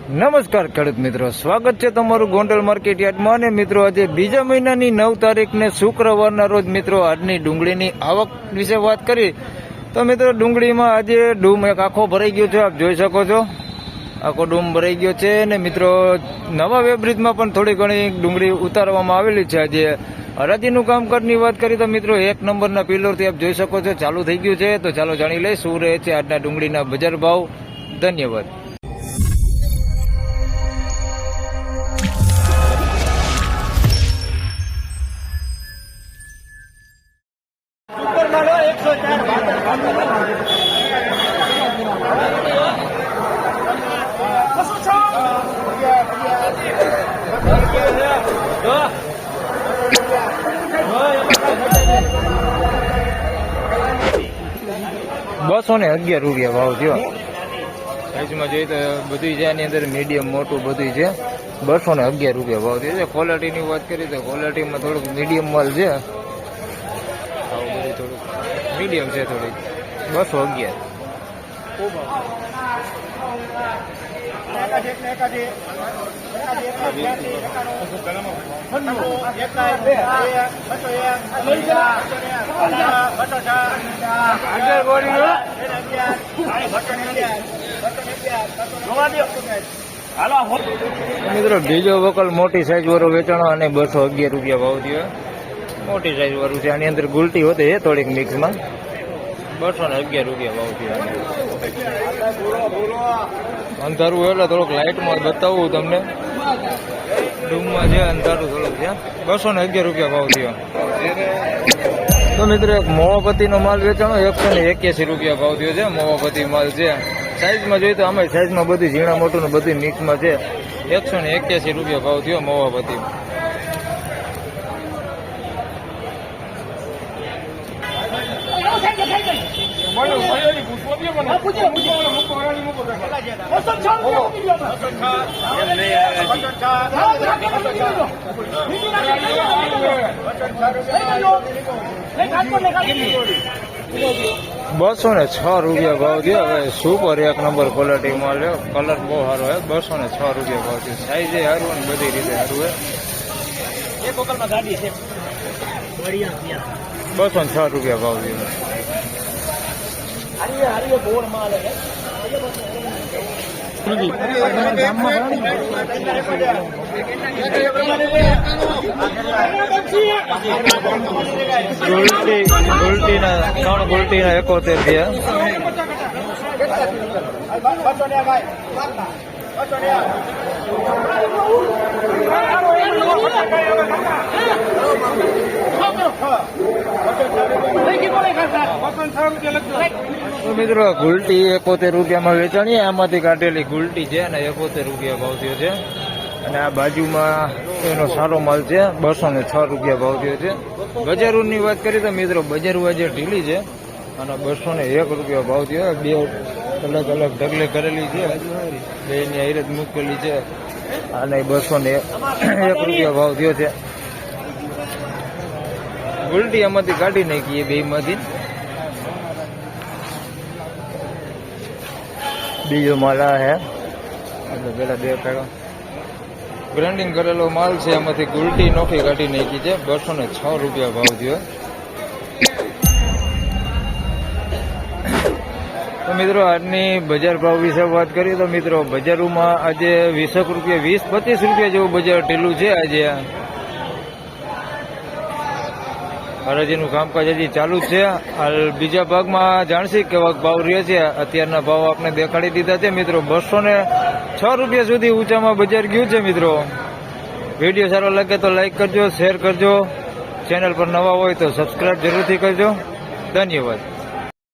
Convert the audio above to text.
નમસ્કાર ખેડૂત મિત્રો, સ્વાગત છે તમારું ગોંડલ માર્કેટ યાર્ડમાં. અને મિત્રો આજે બીજા મહિનાની 9 તારીખને શુક્રવારના રોજ મિત્રો આજની ડુંગળીની આવક વિશે વાત કરી તો મિત્રો ડુંગળીમાં આજે ડૂમ એક આખો ભરાઈ ગયો છે. આપ જોઈ શકો છો આખો ડૂમ ભરાઈ ગયો છે. અને મિત્રો નવા વેબ્રિજમાં પણ થોડી ઘણી ડુંગળી ઉતારવામાં આવેલી છે. આજે હરાજીનું કામકાજની વાત કરી તો મિત્રો 1 નંબરના પિલ્લરથી આપ જોઈ શકો છો ચાલુ થઈ ગયું છે. તો ચાલો જાણી લઈએ શું રહે છે આજના ડુંગળીના બજાર ભાવ. ધન્યવાદ. ₹211 ભાવ થયો. સાઈઝમાં જોઈએ તો બધું છે આની અંદર મીડિયમ મોટું બધું છે. ₹211 ભાવ થયો છે. ક્વોલિટીની વાત કરીએ તો ક્વોલિટીમાં થોડુંક મીડિયમ માલ છે. આવું બધું થોડુંક મીડિયમ છે થોડીક. 211. મિત્રો બીજો વકલ મોટી સાઈઝ વાળો વેચાણો અને ₹211 ભાવ થયો. મોટી સાઈઝ વાળું છે. આની અંદર ગુલટી હોતી છે થોડીક મિક્સમાં. ₹211 ભાવ થયો. અંધારું એટલે થોડુંક લાઇટમાં બતાવું તમને. ડૂમમાં છે અંધારું થોડુંક છે. ₹211 ભાવ થયો. તો મિત્રો એક મોવાપતિનો માલ વેચાણો ₹181 ભાવ થયો છે. મોવાપતિ માલ છે. સાઈઝમાં જોઈએ તો આમાં સાઈઝમાં બધી ઝીણા મોટું ને બધી મિક્સમાં છે. ₹181 ભાવ થયો મોવાપતિ. ₹206 ભાવ થયો. હવે સુપર 1 નંબર ક્વોલિટી માલ છે. કલર બહુ સારો હોય. ₹206 ભાવ થયો. સાઈઝ સારું ને બધી રીતે સારું હોય. ₹206 ભાવ થયો. ગુલટીના 71 થયા. મિત્રો ગુલટી ₹71 વેચાણી. આમાંથી કાઢેલી ગુલટી છે અને ₹71 ભાવ થયો છે. અને આ બાજુમાં એનો સારો માલ છે. ₹206 ભાવ થયો છે. બજારોની વાત કરીએ તો મિત્રો બજારો આજે ઢીલી છે અને ₹201 ભાવ થયો. બે અલગ અલગ ઢગલે કરેલી છે. બેની આયરત મૂકેલી છે અને ₹201 ભાવ થયો છે. ગુલટી આમાંથી કાઢી નાખીએ બે માંથી. બીજો માલ આ હે પેલા બે કાઢો ગ્રાઇન્ડિંગ કરેલો માલ છે. એમાંથી ગુલટી નોખી કાઢી નાખી છે. ₹206 ભાવ થયો. તો મિત્રો આજની બજાર ભાવ વિશે વાત કરીએ તો મિત્રો બજારોમાં આજે ₹20-25 જેવું બજાર ઢીલું છે. આજે હરાજીનું કામકાજ હજી ચાલુ જ છે. હાલ બીજા ભાગમાં જાણશી કેવા ભાવ રહે છે. અત્યારના ભાવ આપણે દેખાડી દીધા છે મિત્રો. ₹206 સુધી ઊંચામાં બજાર ગયું છે. મિત્રો વિડીયો સારો લાગે તો લાઈક કરજો, શેર કરજો. ચેનલ પર નવા હોય તો સબસ્ક્રાઈબ જરૂરથી કરજો. ધન્યવાદ.